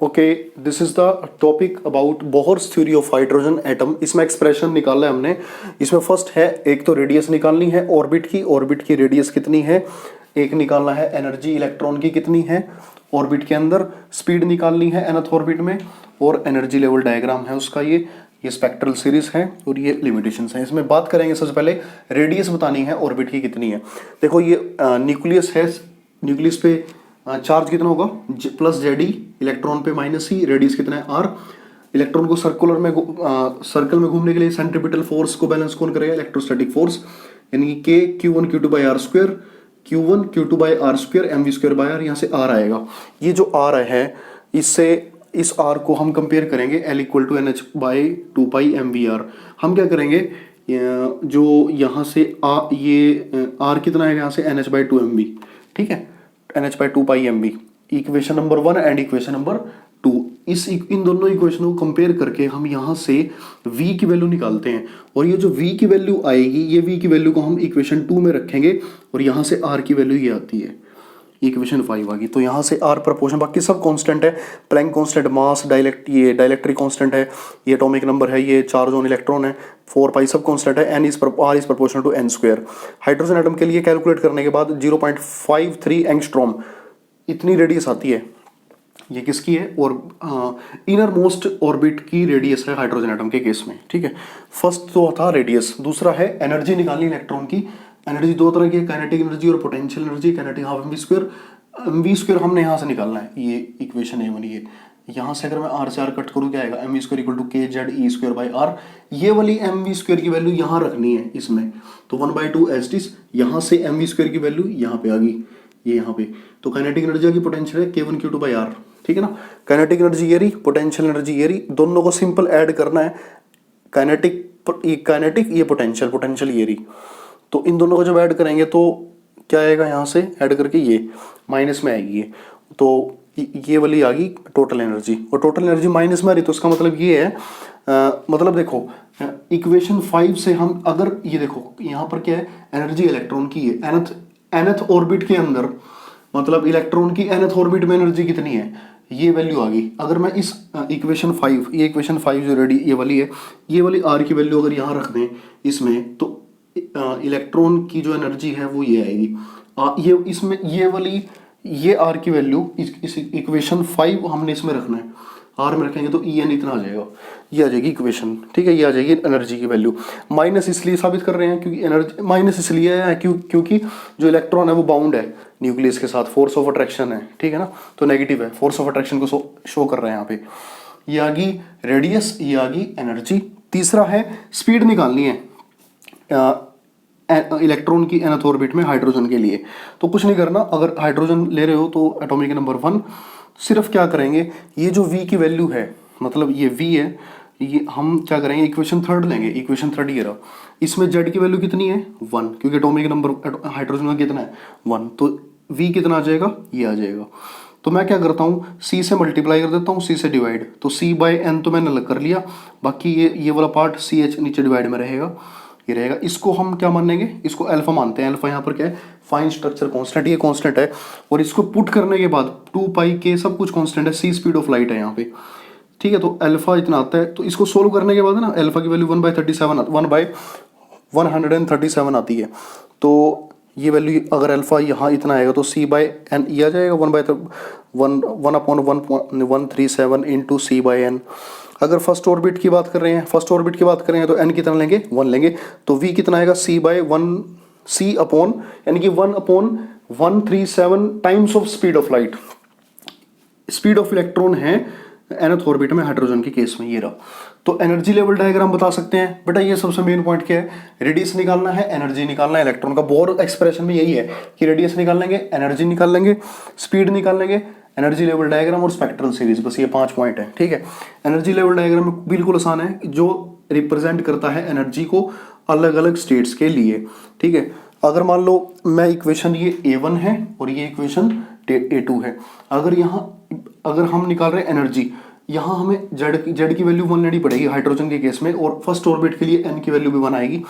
Okay, this is the topic about Bohr's theory of hydrogen atom. इसमें expression निकाला है हमने। इसमें फर्स्ट है, एक तो रेडियस निकालनी है ऑर्बिट की रेडियस कितनी है। एक निकालना है एनर्जी इलेक्ट्रॉन की कितनी है ऑर्बिट के अंदर। स्पीड निकालनी है nth ऑर्बिट में, और एनर्जी लेवल डायग्राम है उसका। ये स्पेक्ट्रल सीरीज है और ये लिमिटेशंस हैं। इसमें बात करेंगे सबसे पहले रेडियस बतानी है ऑर्बिट की कितनी है। देखो ये न्यूक्लियस है, न्यूक्लियस पे चार्ज कितना होगा प्लस जेड ई, इलेक्ट्रॉन पे माइनस ई, रेडियस कितना है आर। इलेक्ट्रॉन को सर्कल में घूमने के लिए सेंट्रीपिटल फोर्स को बैलेंस कौन करेगा, इलेक्ट्रोस्टैटिक फोर्स, यानी कि के Q1 Q2 by R square, Q1 Q2 by R square M V square by R, यहाँ से आर आएगा। ये जो आर है इससे इस आर को हम कंपेयर करेंगे L equal to N H by two pi M V R. हम क्या करेंगे, जो यहाँ से ये आर कितना आएगा यहाँ से N H by two M V, ठीक है, N H by two pi M B. Equation number 1 and equation number 2, इन दोनों इक्वेशनों को कंपेयर करके हम यहाँ से v की वैल्यू निकालते हैं। और ये जो v की वैल्यू आएगी, ये v की वैल्यू को हम इक्वेशन 2 में रखेंगे, और यहाँ से r की वैल्यू ये आती है, इक्वेशन 5 आ गई। तो यहाँ से r प्रपोर्शन, बाकी सब कांस्टेंट है, प्लैंक कांस्टेंट, मास, डाइलेक्ट्रिक कांस्टेंट है, ये एटॉमिक नंबर है, ये चार्ज ऑन इलेक्ट्रॉन है, 4 पाई सब कांस्टेंट है। r is proportional to n square. Hydrogen atom के लिए कैलकुलेट करने के बाद 0.53 एंगस्ट्रॉम इतनी रेडियस आती है। ये किसकी है, और इनर मोस्ट ऑर्बिट की रेडियस है हाइड्रोजन एटम के केस में, ठीक है। फर्स्ट तो था रेडियस, दूसरा है एनर्जी निकालनी इलेक्ट्रॉन की। एनर्जी दो तरह की है, काइनेटिक एनर्जी और potential energy. Kinetic half M V square, M V square हमने यहाँ से निकालना है, ये इक्वेशन है वाली। यहाँ से अगर मैं आर से आर कट करूँ क्या आएगा, M V square equal to K Z E square by R. ये वाली एम वी स्क्वायर की वैल्यू यहाँ रखनी है इसमें, तो 1/2 एच टी। यहाँ से एम वी स्क्वायर की वैल्यू यहाँ पे आ गई, ये यहाँ पे। तो काइनेटिक एनर्जी की पोटेंशियल है K1 Q2 बाई आर, ठीक है ना। काइनेटिक एनर्जी ये रही, पोटेंशियल एनर्जी ये रही, दोनों को सिंपल ऐड करना है। काइनेटिक ये पोटेंशियल ये रही, तो इन दोनों को जब ऐड करेंगे तो क्या आएगा, यहाँ से ऐड करके ये माइनस में आएगी ये, तो ये वाली आ गई टोटल एनर्जी। और टोटल एनर्जी माइनस में आ रही, तो उसका मतलब ये है, मतलब देखो इक्वेशन 5 से हम अगर ये देखो यहाँ पर क्या है, एनर्जी इलेक्ट्रॉन की है nth ऑर्बिट के अंदर, मतलब इलेक्ट्रॉन की nth ऑर्बिट में एनर्जी कितनी है, ये वैल्यू आ गई। अगर मैं इस इक्वेशन 5, ये इक्वेशन 5 जो रेडी ये वाली है, ये वाली आर की वैल्यू अगर यहाँ रख दें इसमें, तो इलेक्ट्रॉन की जो एनर्जी है वो ये आएगी। ये इसमें ये वाली ये आर की वैल्यू इस इक्वेशन 5 हमने इसमें रखना है, आर में रखेंगे तो ई एन इतना आ जाएगा, ये आ जाएगी इक्वेशन, ठीक है। ये आ जाएगी एनर्जी की वैल्यू। माइनस इसलिए साबित कर रहे हैं क्योंकि एनर्जी माइनस इसलिए है क्योंकि जो इलेक्ट्रॉन है वो बाउंड है न्यूक्लियस के साथ, फोर्स ऑफ अट्रैक्शन है, ठीक है ना, तो नेगेटिव है, फोर्स ऑफ अट्रैक्शन को शो कर रहे हैं यहाँ पे। ये आ गई रेडियस, ये आ गई एनर्जी। तीसरा है स्पीड निकालनी है इलेक्ट्रॉन की nth ऑर्बिट में हाइड्रोजन के लिए। तो कुछ नहीं करना, अगर हाइड्रोजन ले रहे हो तो एटॉमिक नंबर 1, सिर्फ क्या करेंगे, ये जो v की वैल्यू है, मतलब ये v है, ये हम क्या करेंगे, इक्वेशन 3 लेंगे। इक्वेशन 3 ये रहा, इसमें z की वैल्यू कितनी है 1, क्योंकि एटॉमिक नंबर हाइड्रोजन का कितना है 1, तो v कितना आ जाएगा, ये आ जाएगा। तो मैं क्या करता हूँ, c से मल्टीप्लाई कर देता हूँ, c से डिवाइड, तो c बाई n तो मैंने अलग कर लिया, बाकी ये वाला पार्ट सी एच नीचे डिवाइड में रहेगा, ये रहेगा। इसको हम क्या मानेंगे, इसको अल्फा मानते हैं। अल्फा यहाँ पर क्या है, फाइन स्ट्रक्चर कांस्टेंट, ये कांस्टेंट है। और इसको पुट करने के बाद 2 पाई के सब कुछ कांस्टेंट है, सी स्पीड ऑफ लाइट है यहाँ पे, ठीक है। तो अल्फा इतना आता है, तो इसको सोल्व करने के बाद ना अल्फा की वैल्यू 1/137 आती है। तो ये वैल्यू अगर अल्फा यहाँ इतना आएगा तो सी बाई एन ये आ जाएगा 1/137 इंटू सी बाई एन। अगर फर्स्ट ऑर्बिट की बात कर रहे हैं, तो n कितना लेंगे 1 लेंगे, तो v कितना आएगा c बाई 1 c अपॉन, यानी कि 1/137 times of speed of light. Speed of electron है nth ऑर्बिट में हाइड्रोजन के केस में, ये रहा। तो एनर्जी लेवल डायग्राम बता सकते हैं बेटा, ये सबसे मेन पॉइंट क्या है, रेडियस निकालना है, एनर्जी निकालना है इलेक्ट्रॉन का। बोर एक्सप्रेशन में यही है कि रेडियस निकाल लेंगे, एनर्जी निकाल लेंगे, स्पीड निकाल लेंगे, एनर्जी लेवल डायग्राम और स्पेक्ट्रल सीरीज, बस ये 5 पॉइंट है, ठीक है। एनर्जी लेवल डायग्राम बिल्कुल आसान है, जो रिप्रेजेंट करता है एनर्जी को अलग अलग स्टेट्स के लिए, ठीक है। अगर मान लो मैं इक्वेशन ये A1 है और ये इक्वेशन A2 है, अगर हम निकाल रहे हैं एनर्जी, यहाँ हमें जेड की वैल्यू 1 लेनी पड़ेगी हाइड्रोजन के केस में, और फर्स्ट ऑर्बिट के लिए n की वैल्यू भी 1 आएगी।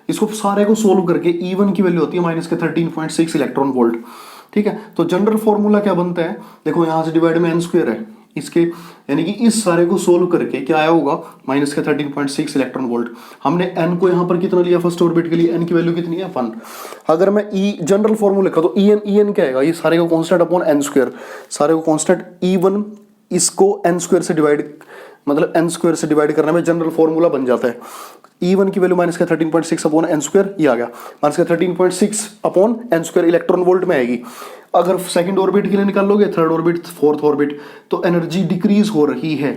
इसको सारे को सोल्व करके E1 की वैल्यू होती है -13.6 इलेक्ट्रॉन वोल्ट, ठीक है। तो जनरल फॉर्मूला क्या बनता है, देखो यहाँ से डिवाइड में n स्क्वायर है, इसके यानी कि इस सारे को सोल्व करके क्या आया होगा, माइनस का 13.6 इलेक्ट्रॉन वोल्ट। हमने एन को यहाँ पर कितना लिया फर्स्ट ऑर्बिट के लिए, एन की वैल्यू कितनी है 1। अगर मैं ई जनरल फॉर्मूला लिखा तो ई एन क्या आएगा, ये सारे को कांस्टेंट अपॉन एन स्क्वायर, सारे को कांस्टेंट E1 इसको एन स्क्वायर से डिवाइड, मतलब एन स्क्वायर से डिवाइड करने में जनरल फॉर्मूला बन जाता है। E1 की वैल्यू माइनस का 13.6 अपॉन एन स्क्वायर, ये आ गया माइनस का 13.6 upon N square electron volt में आएगी। अगर सेकंड ऑर्बिट के लिए निकाल लोगे, थर्ड ऑर्बिट, फोर्थ ऑर्बिट, तो एनर्जी डिक्रीज हो रही है,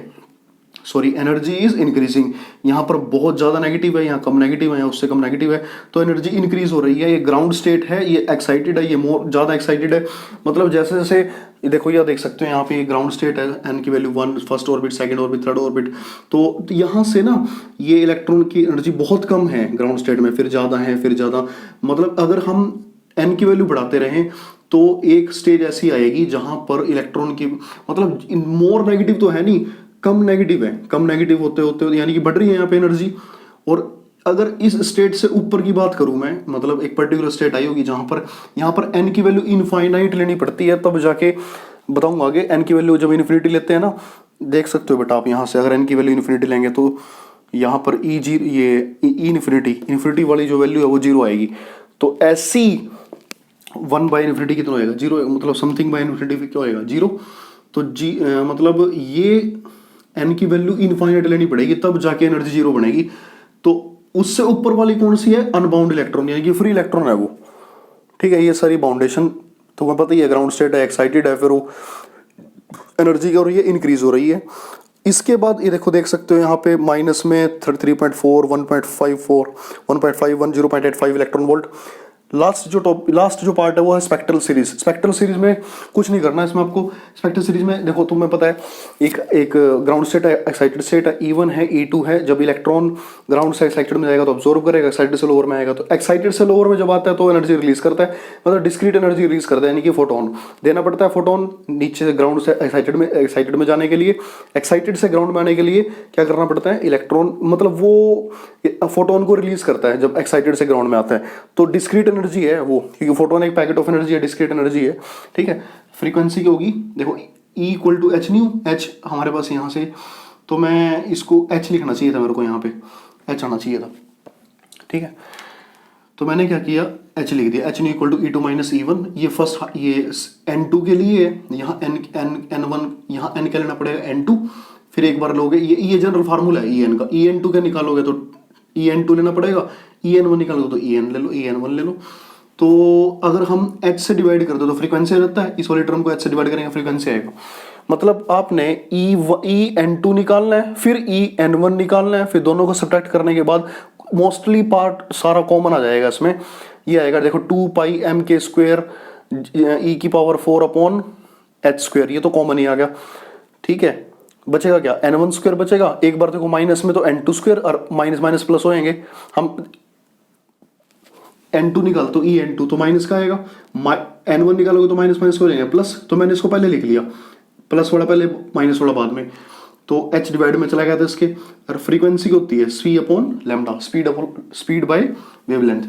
सॉरी एनर्जी इज इंक्रीजिंग। यहाँ पर बहुत ज़्यादा नेगेटिव है, यहाँ कम नेगेटिव है, यहाँ उससे कम नेगेटिव है, तो एनर्जी इंक्रीज हो रही है। ये ग्राउंड स्टेट है, ये एक्साइटेड है, ये मोर ज़्यादा एक्साइटेड है। मतलब जैसे जैसे देखो, यह देख सकते हो यहाँ पे ग्राउंड स्टेट है, एन की value 1, first orbit, second orbit, third orbit, तो यहाँ से ना ये इलेक्ट्रॉन की एनर्जी बहुत कम है ग्राउंड स्टेट में, फिर ज़्यादा है, फिर ज़्यादा। मतलब अगर हम एन की वैल्यू बढ़ाते रहें तो एक स्टेज ऐसी आएगी जहां पर इलेक्ट्रॉन की, मतलब मोर नेगेटिव तो है नहीं, कम नेगेटिव है, कम नेगेटिव होते होते यानी कि बढ़ रही है यहाँ पे एनर्जी। और अगर इस स्टेट से ऊपर की बात करूं मैं, मतलब एक पर्टिकुलर स्टेट आई होगी जहां पर यहाँ पर एन की वैल्यू इनफाइनाइट लेनी पड़ती है, तब जाके बताऊंगा आगे। एन की वैल्यू जब इन्फिनिटी लेते हैं ना, देख सकते हो बेटा आप यहाँ से, अगर एन की वैल्यू इन्फिनिटी लेंगे तो यहाँ पर ई जीरो, ये ई इन्फिनिटी वाली जो वैल्यू है वो जीरो आएगी। तो ऐसी 1 बाई इन्फिनिटी कितना होएगा, जीरो, मतलब समथिंग बाई इन्फिनिटी क्या होएगा, जीरो। तो मतलब ये एन की वैल्यू इनफाइनाइट लेनी पड़ेगी, तब जाके एनर्जी जीरो बनेगी। तो उससे ऊपर वाली कौन सी है, अनबाउंड इलेक्ट्रॉन, यानी कि फ्री इलेक्ट्रॉन है वो, ठीक है। ये सारी बाउंडेशन तो मैं पता ही है, ग्राउंड स्टेट है, एक्साइटेड है, फिर वो एनर्जी क्या हो रही है, इंक्रीज हो रही है। इसके बाद ये देखो, देख सकते हो यहाँ पे माइनस में 3.4, 1.54, 1.51, 0.85 इलेक्ट्रॉन वोल्ट। लास्ट जो पार्ट है वो है स्पेक्ट्रल सीरीज। स्पेक्ट्रल सीरीज में कुछ नहीं करना है इसमें आपको। स्पेक्ट्रल सीरीज में देखो, तुम्हें पता है एक ग्राउंड स्टेट है, एक्साइटेड स्टेट है, E1 है, E2 है। जब इलेक्ट्रॉन ग्राउंड से एक्साइटेड में जाएगा तो ऑब्जॉर्व करेगा, एक्साइटेड से लोअर में आएगा तो एक्साइटेड से लोअर में जब आता है तो एनर्जी रिलीज करता है, मतलब डिस्क्रीट एनर्जी रिलीज करता है, यानी कि फोटोन देना पड़ता है। फोटोन नीचे से ग्राउंड से एक्साइटेड में जाने के लिए, एक्साइटेड से ग्राउंड में आने के लिए क्या करना पड़ता है, इलेक्ट्रॉन मतलब वो फोटोन को रिलीज करता है जब एक्साइटेड से ग्राउंड में आता है। तो डिस्क्रीट एनर्जी है वो, क्योंकि फोटोन एक पैकेट ऑफ एनर्जी है, डिस्क्रीट एनर्जी है, ठीक है। फ्रीक्वेंसी क्या होगी, देखो E equal to H nu, H हमारे पास यहाँ से, तो मैं इसको एच लिखना चाहिए था मेरे को, यहाँ पे एच आना चाहिए था, ठीक है। तो मैंने क्या किया, एच लिख दिया, H nu equal to E2 minus E1। ये फर्स्ट, ये N2 के लिए है, यहाँ N1, यहाँ N क्या लेना पड़ेगा, N2। फिर एक बार लोगे, ये जनरल फार्मूला है EN का, EN2 का निकालोगे तो EN2 लेना पड़ेगा, EN1 निकालोगे तो EN ले लो, EN1 ले लो। तो अगर हम H से डिवाइड कर दो तो फ्रीक्वेंसी रहता है, इस वाले टर्म को H से डिवाइड करेंगे फ्रीक्वेंसी आएगा। मतलब आपने EN2 निकालना है, फिर EN1 निकालना है, फिर दोनों को सब्ट्रैक्ट करने के बाद मोस्टली पार्ट सारा कॉमन आ जाएगा इसमें। ये आएगा देखो 2 पाई m के स्क्वायर E की पावर 4 अपॉन H स्क्वायर, ये तो कॉमन ही आ गया, ठीक है। बचेगा क्या, N1 स्क्वायर बचेगा। एक बार देखो माइनस में तो N2 स्क्वायर और माइनस माइनस प्लस हो जाएंगे। हम N2 निकाल तो EN2 तो माइनस का आएगा, N1 निकालोगे तो माइनस माइनस हो जाएगा प्लस। तो मैंने इसको पहले लिख लिया, प्लस वाला पहले, माइनस वाला बाद में। तो H डिवाइड में चला गया था इसके। और फ्रीक्वेंसी की होती है C upon lambda, speed bye wavelength.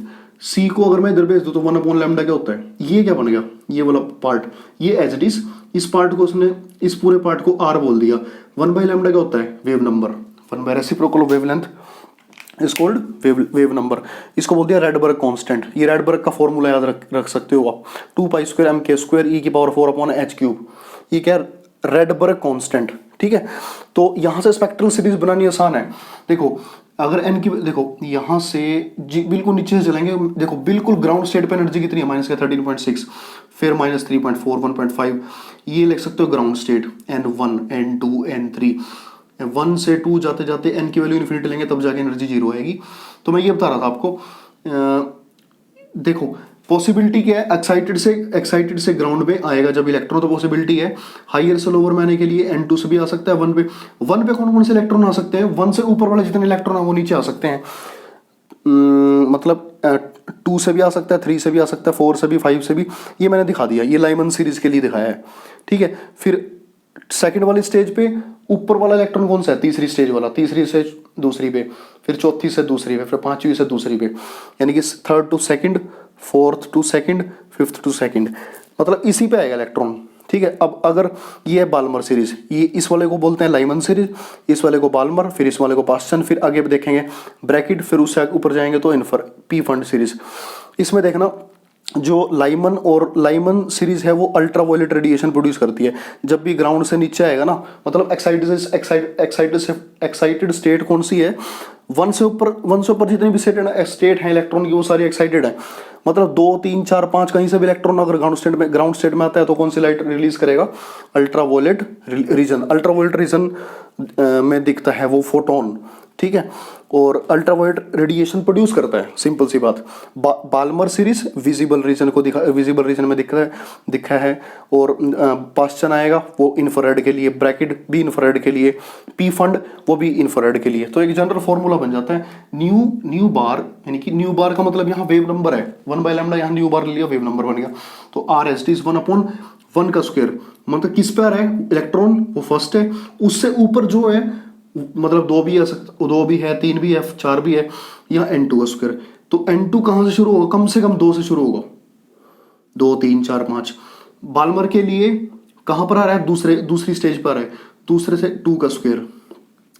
C को अगर मैं इधर भेज दूं तो 1 अपॉन लैम्डा क्या होता है, ये क्या बन गया, ये वाला पार्ट, ये एज इट इज, इस पार्ट को उसने, इस पूरे पार्ट को R बोल दिया। 1 बाय लैम्डा क्या होता है, wave number, 1 by reciprocal of wavelength is called wave number. इसको बोल दिया रेडबर्ग कांस्टेंट। ये रेडबर्ग का फॉर्मूला याद रख सकते हो आप, 2 पाई स्क्वायर m के स्क्वायर E की पावर 4 अपॉन H क्यूब। ये क्या, रेडबर्ग कांस्टेंट, ठीक है। तो यहाँ से स्पेक्ट्रल सीरीज बनानी आसान है। देखो अगर n की, देखो यहाँ से बिल्कुल नीचे से चलेंगे, देखो बिल्कुल ग्राउंड स्टेट पे एनर्जी कितनी है, माइनस का 13.6, फिर माइनस 3.4, 1.5, ये लिख सकते हो ground state, N1, N2, N3। 1 से 2 जाते जाते n की वैल्यू इन्फिनिटी लेंगे तब जाके एनर्जी जीरो आएगी। तो मैं ये बता रहा था आपको, देखो पॉसिबिलिटी क्या है, एक्साइटेड से ग्राउंड में आएगा जब इलेक्ट्रॉन, तो पॉसिबिलिटी है हायर से लोअर में आने के लिए N2 से भी आ सकता है, 1 पे कौन कौन से इलेक्ट्रॉन आ सकते हैं, 1 से ऊपर वाले जितने इलेक्ट्रॉन है वो नीचे आ सकते हैं। मतलब 2 से भी आ सकता है, 3 से भी आ सकता है, 4 से भी, 5 से भी, ये मैंने दिखा दिया, ये लाइमन सीरीज के लिए दिखाया है, ठीक है। फिर सेकंड वाली स्टेज पे ऊपर वाला इलेक्ट्रॉन कौन सा है, तीसरी स्टेज वाला, तीसरी से दूसरी पे, फिर चौथी से दूसरी पे, फिर पांचवी से दूसरी पे, यानी कि third to second, fourth to second, fifth to second, मतलब इसी पे आएगा इलेक्ट्रॉन, ठीक है। अब अगर ये है बाल्मर सीरीज, ये इस वाले को बोलते हैं लाइमन सीरीज, इस वाले को बाल्मर, फिर इस वाले को पास्चन, फिर आगे देखेंगे ब्रैकेट, फिर उससे ऊपर जाएंगे तो इन्फर पी फंड सीरीज। इसमें देखना जो लाइमन और लाइमन सीरीज है वो अल्ट्रावायलेट रेडिएशन प्रोड्यूस करती है। जब भी ग्राउंड से नीचे आएगा ना, मतलब एक्साइटेड स्टेट कौन सी है, वन से ऊपर जितनी भी स्टेट है इलेक्ट्रॉन की वो सारी एक्साइटेड है। मतलब 2 3 4 5 कहीं से भी इलेक्ट्रॉन अगर ग्राउंड स्टेट में आता है तो कौन सी लाइट रिलीज करेगा, अल्ट्रावायलेट रीजन। अल्ट्रावायलेट रीजन में दिखता है वो फोटोन, ठीक है, और अल्ट्रावायलेट रेडिएशन प्रोड्यूस करता है, सिंपल सी बात। बाल्मर सीरीज विजिबल रीजन को विजिबल रीजन में दिखा है, और पास्चन आएगा वो इंफ्रारेड के लिए, ब्रैकेट भी इंफ्रारेड के लिए, पी फंड वो भी इंफ्रारेड के लिए। तो एक जनरल फॉर्मूला बन जाता है न्यू बार, यानी कि न्यू बार का मतलब यहाँ वेव नंबर है 1/λ, यहाँ न्यू बार ले लिया वेव नंबर बन गया। तो RST इज 1/1 का स्क्वायर, मतलब किस पे आ रहा है इलेक्ट्रॉन, वो फर्स्ट है, उससे ऊपर जो है मतलब 2 भी आ सकता, 2 भी है, 3 भी है, 4 भी है, या N2 का स्क्वायर। तो N2 कहां से शुरू होगा, कम से कम 2 से शुरू होगा, 2 3 4 5। बाल्मर के लिए कहां पर आ रहा है, दूसरी स्टेज पर है, दूसरे से 2 का स्क्वायर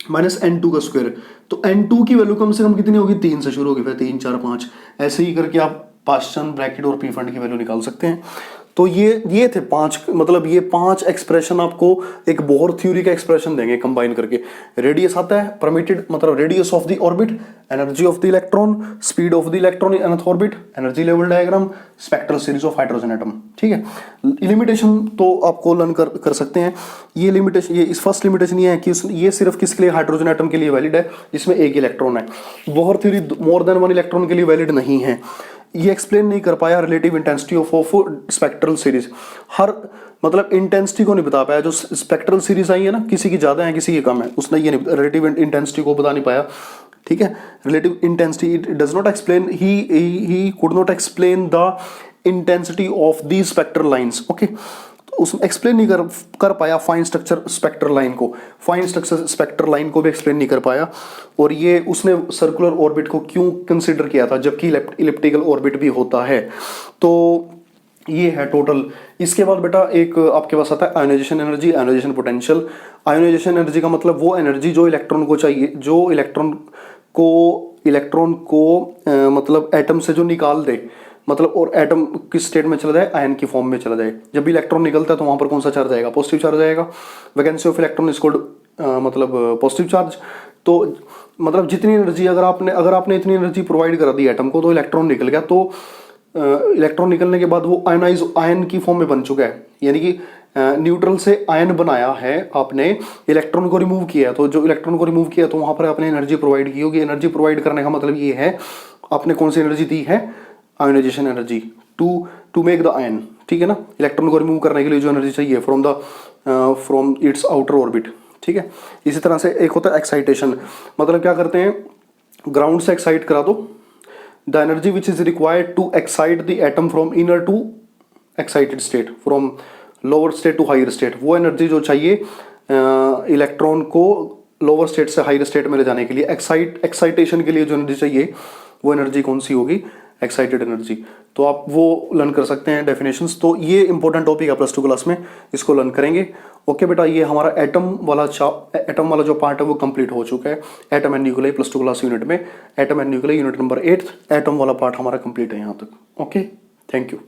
माइनस N2 का स्क्वायर। तो N2 की वैल्यू कम से कम कितनी होगी, 3 से शुरू होगी, फिर 3 4 5 ऐसे ही करके आप पास्चन, ब्रैकेट और पी फंड की वैल्यू निकाल सकते हैं। तो ये थे 5, मतलब ये 5 एक्सप्रेशन आपको एक बोहर थ्योरी का एक्सप्रेशन देंगे कंबाइन करके। रेडियस आता है परमिटेड, मतलब radius of the orbit, energy of the electron, speed of the electron in earth orbit, energy level diagram, spectral series of hydrogen atom, ठीक है। लिमिटेशन तो आपको लर्न कर सकते हैं। ये लिमिटेशन, ये इस फर्स्ट लिमिटेशन ये है कि ये सिर्फ किसके लिए, हाइड्रोजन एटम के लिए वैलिड है जिसमें एक इलेक्ट्रॉन है। Bohr theory more than 1 electron के लिए वैलिड नहीं है। ये एक्सप्लेन नहीं कर पाया relative intensity of spectral series, हर मतलब इंटेंसिटी को नहीं बता पाया। जो स्पेक्ट्रल सीरीज आई है ना, किसी की ज्यादा है किसी की कम है, उसने ये नहीं रिलेटिव इंटेंसिटी को बता नहीं पाया, ठीक है। Relative intensity it does not explain, he could not explain the intensity of the spectral lines, okay. उसमें एक्सप्लेन नहीं कर पाया फाइन स्ट्रक्चर स्पेक्ट्रल लाइन को, फाइन स्ट्रक्चर स्पेक्ट्रल लाइन को भी एक्सप्लेन नहीं कर पाया। और ये उसने सर्कुलर ऑर्बिट को क्यों कंसिडर किया था जबकि इलिप्टिकल ऑर्बिट भी होता है। तो ये है टोटल। इसके बाद बेटा एक आपके पास आता है ionisation energy, ionisation potential. Ionisation energy का मतलब वो एनर्जी जो इलेक्ट्रॉन को चाहिए, जो इलेक्ट्रॉन को मतलब एटम से जो निकाल दे, मतलब और एटम किस स्टेट में चला जाए, आयन की फॉर्म में चला जाए। जब भी इलेक्ट्रॉन निकलता है तो वहां पर कौन सा चार्ज आएगा, पॉजिटिव चार्ज आएगा। Vacancy of electron is called मतलब पॉजिटिव चार्ज। तो मतलब जितनी एनर्जी अगर आपने इतनी एनर्जी प्रोवाइड करा दी एटम को तो इलेक्ट्रॉन निकल गया, तो इलेक्ट्रॉन निकलने के बाद वो आयन की फॉर्म में बन चुका है, यानी कि न्यूट्रल से आयन बनाया है आपने, इलेक्ट्रॉन को रिमूव किया। तो जो इलेक्ट्रॉन को रिमूव किया तो वहां पर आपने एनर्जी प्रोवाइड की होगी। एनर्जी प्रोवाइड करने का मतलब ये है आपने कौन सी एनर्जी दी है, ionisation energy to make the ion, ठीक है ना। इलेक्ट्रॉन को रिमूव करने के लिए जो एनर्जी चाहिए फ्रॉम इट्स आउटर ऑर्बिट, ठीक है। इसी तरह से एक होता है एक्साइटेशन, मतलब क्या करते हैं, ग्राउंड से एक्साइट करा दो, the energy which is required to excite the atom from inner to excited state, from lower state to higher state. वो एनर्जी जो चाहिए इलेक्ट्रॉन को लोअर स्टेट से हायर स्टेट में ले जाने के लिए, एक्साइटेशन के लिए जो एनर्जी चाहिए वो एनर्जी कौन सी होगी, एक्साइटेड एनर्जी। तो आप वो लर्न कर सकते हैं डेफिनेशंस। तो ये इंपॉर्टेंट टॉपिक है +2 क्लास में, इसको लर्न करेंगे। ओके बेटा, ये हमारा एटम वाला जो पार्ट है वो कंप्लीट हो चुका है। Atom and nucleus +2 class unit में, atom and nucleus unit number 8 atom वाला पार्ट हमारा कंप्लीट है यहाँ तक। Okay, thank you.